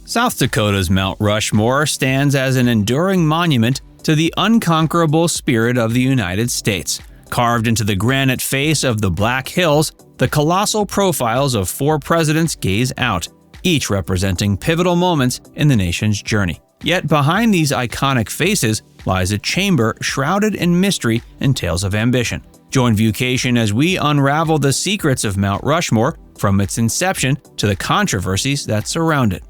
South Dakota's Mount Rushmore stands as an enduring monument to the unconquerable spirit of the United States. Carved into the granite face of the Black Hills, the colossal profiles of 4 presidents gaze out, each representing pivotal moments in the nation's journey. Yet behind these iconic faces lies a chamber shrouded in mystery and tales of ambition. Join Viewcation as we unravel the secrets of Mount Rushmore from its inception to the controversies that surround it.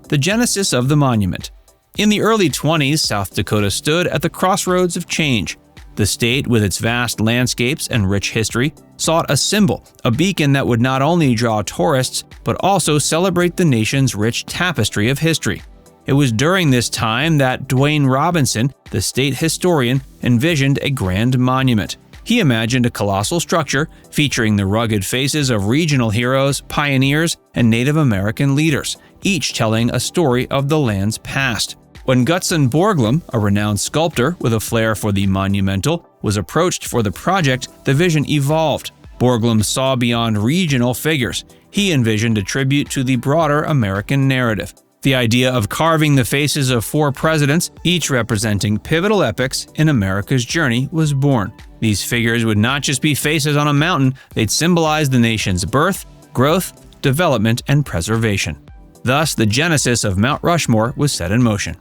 The genesis of the monument. In the early 20s, South Dakota stood at the crossroads of change. The state, with its vast landscapes and rich history, sought a symbol, a beacon that would not only draw tourists, but also celebrate the nation's rich tapestry of history. It was during this time that Dwayne Robinson, the state historian, envisioned a grand monument. He imagined a colossal structure featuring the rugged faces of regional heroes, pioneers, and Native American leaders, each telling a story of the land's past. When Gutzon Borglum, a renowned sculptor with a flair for the monumental, was approached for the project, the vision evolved. Borglum saw beyond regional figures. He envisioned a tribute to the broader American narrative. The idea of carving the faces of 4 presidents, each representing pivotal epochs in America's journey, was born. These figures would not just be faces on a mountain, they'd symbolize the nation's birth, growth, development, and preservation. Thus, the genesis of Mount Rushmore was set in motion.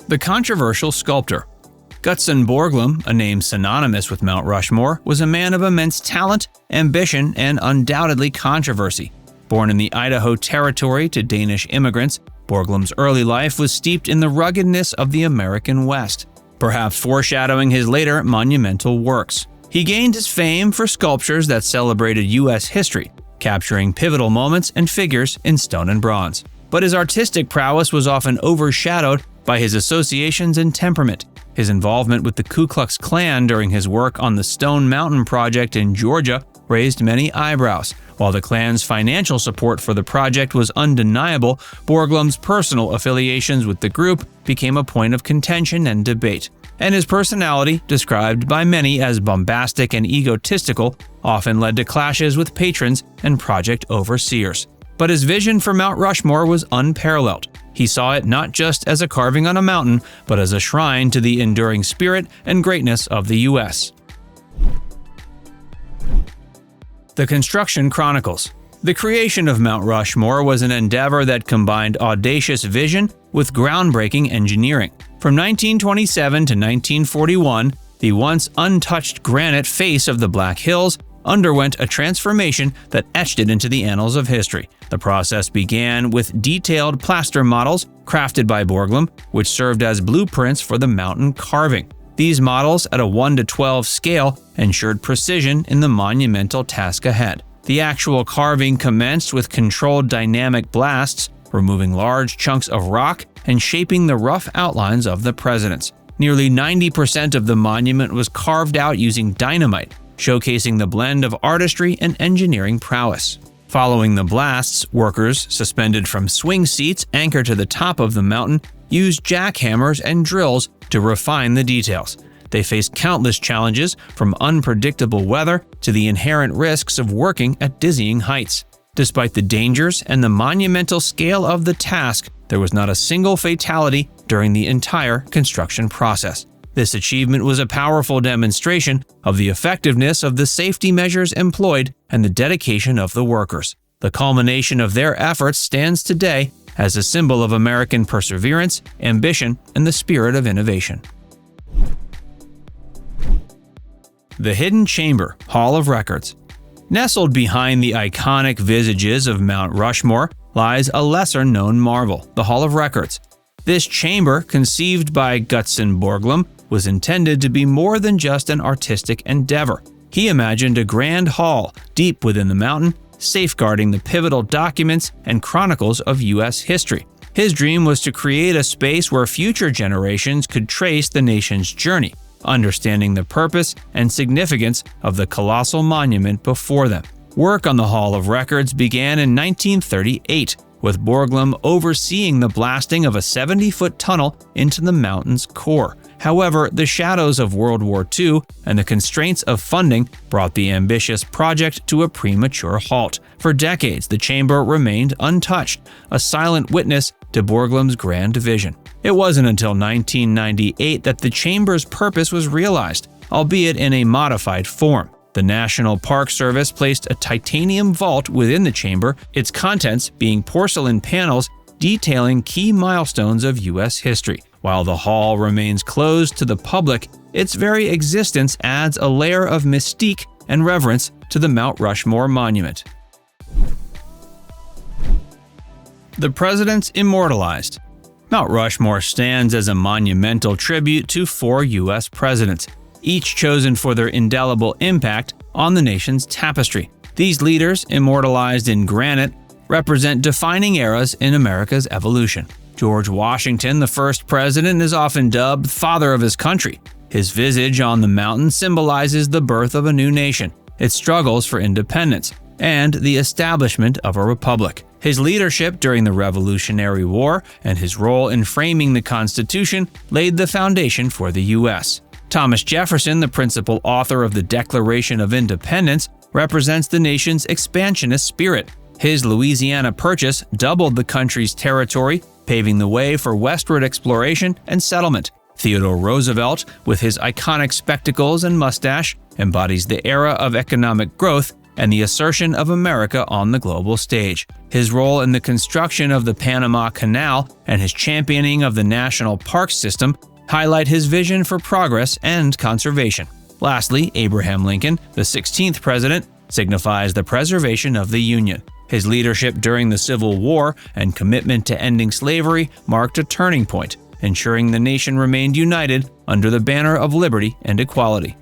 The controversial sculptor. Gutzon Borglum, a name synonymous with Mount Rushmore, was a man of immense talent, ambition, and undoubtedly controversy. Born in the Idaho Territory to Danish immigrants, Borglum's early life was steeped in the ruggedness of the American West, perhaps foreshadowing his later monumental works. He gained his fame for sculptures that celebrated U.S. history, capturing pivotal moments and figures in stone and bronze. But his artistic prowess was often overshadowed by his associations and temperament. His involvement with the Ku Klux Klan during his work on the Stone Mountain project in Georgia raised many eyebrows. While the Klan's financial support for the project was undeniable, Borglum's personal affiliations with the group became a point of contention and debate. And his personality, described by many as bombastic and egotistical, often led to clashes with patrons and project overseers. But his vision for Mount Rushmore was unparalleled. He saw it not just as a carving on a mountain, but as a shrine to the enduring spirit and greatness of the U.S. The Construction Chronicles. The creation of Mount Rushmore was an endeavor that combined audacious vision with groundbreaking engineering. From 1927 to 1941, the once untouched granite face of the Black Hills underwent a transformation that etched it into the annals of history. The process began with detailed plaster models crafted by Borglum, which served as blueprints for the mountain carving. These models, at a 1:12 scale, ensured precision in the monumental task ahead. The actual carving commenced with controlled dynamic blasts, removing large chunks of rock and shaping the rough outlines of the presidents. Nearly 90% of the monument was carved out using dynamite, showcasing the blend of artistry and engineering prowess. Following the blasts, workers, suspended from swing seats anchored to the top of the mountain, used jackhammers and drills to refine the details. They faced countless challenges, from unpredictable weather to the inherent risks of working at dizzying heights. Despite the dangers and the monumental scale of the task, there was not a single fatality during the entire construction process. This achievement was a powerful demonstration of the effectiveness of the safety measures employed and the dedication of the workers. The culmination of their efforts stands today as a symbol of American perseverance, ambition, and the spirit of innovation. The Hidden Chamber, Hall of Records. Nestled behind the iconic visages of Mount Rushmore lies a lesser-known marvel, the Hall of Records. This chamber, conceived by Gutzon Borglum, was intended to be more than just an artistic endeavor. He imagined a grand hall deep within the mountain, safeguarding the pivotal documents and chronicles of U.S. history. His dream was to create a space where future generations could trace the nation's journey, understanding the purpose and significance of the colossal monument before them. Work on the Hall of Records began in 1938, with Borglum overseeing the blasting of a 70-foot tunnel into the mountain's core. However, the shadows of World War II and the constraints of funding brought the ambitious project to a premature halt. For decades, the chamber remained untouched, a silent witness to Borglum's grand vision. It wasn't until 1998 that the chamber's purpose was realized, albeit in a modified form. The National Park Service placed a titanium vault within the chamber, its contents being porcelain panels detailing key milestones of U.S. history. While the hall remains closed to the public, its very existence adds a layer of mystique and reverence to the Mount Rushmore monument. The Presidents Immortalized. Mount Rushmore stands as a monumental tribute to 4 U.S. presidents, each chosen for their indelible impact on the nation's tapestry. These leaders, immortalized in granite, represent defining eras in America's evolution. George Washington, the first president, is often dubbed father of his country. His visage on the mountain symbolizes the birth of a new nation, its struggles for independence, and the establishment of a republic. His leadership during the Revolutionary War and his role in framing the Constitution laid the foundation for the U.S. Thomas Jefferson, the principal author of the Declaration of Independence, represents the nation's expansionist spirit. His Louisiana Purchase doubled the country's territory, paving the way for westward exploration and settlement. Theodore Roosevelt, with his iconic spectacles and mustache, embodies the era of economic growth and the assertion of America on the global stage. His role in the construction of the Panama Canal and his championing of the national park system highlight his vision for progress and conservation. Lastly, Abraham Lincoln, the 16th president, signifies the preservation of the Union. His leadership during the Civil War and commitment to ending slavery marked a turning point, ensuring the nation remained united under the banner of liberty and equality.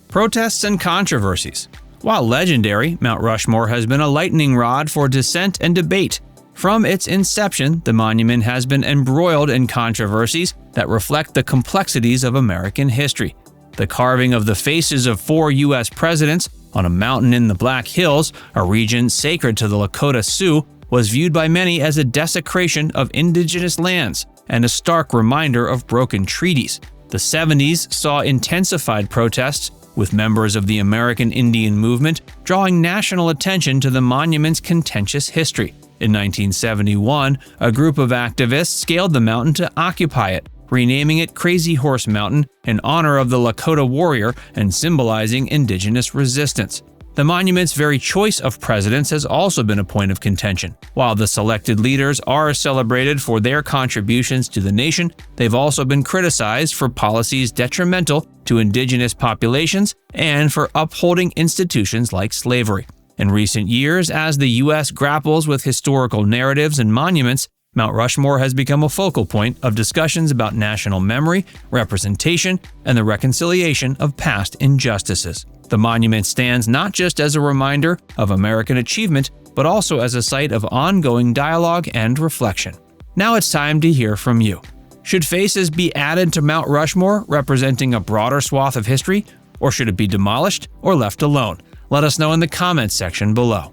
Protests and controversies. While legendary, Mount Rushmore has been a lightning rod for dissent and debate. From its inception, the monument has been embroiled in controversies that reflect the complexities of American history. The carving of the faces of 4 U.S. presidents on a mountain in the Black Hills, a region sacred to the Lakota Sioux, was viewed by many as a desecration of indigenous lands and a stark reminder of broken treaties. The 70s saw intensified protests, with members of the American Indian movement drawing national attention to the monument's contentious history. In 1971, a group of activists scaled the mountain to occupy it, renaming it Crazy Horse Mountain in honor of the Lakota warrior and symbolizing indigenous resistance. The monument's very choice of presidents has also been a point of contention. While the selected leaders are celebrated for their contributions to the nation, they've also been criticized for policies detrimental to indigenous populations and for upholding institutions like slavery. In recent years, as the U.S. grapples with historical narratives and monuments, Mount Rushmore has become a focal point of discussions about national memory, representation, and the reconciliation of past injustices. The monument stands not just as a reminder of American achievement, but also as a site of ongoing dialogue and reflection. Now it's time to hear from you. Should faces be added to Mount Rushmore, representing a broader swath of history, or should it be demolished or left alone? Let us know in the comments section below.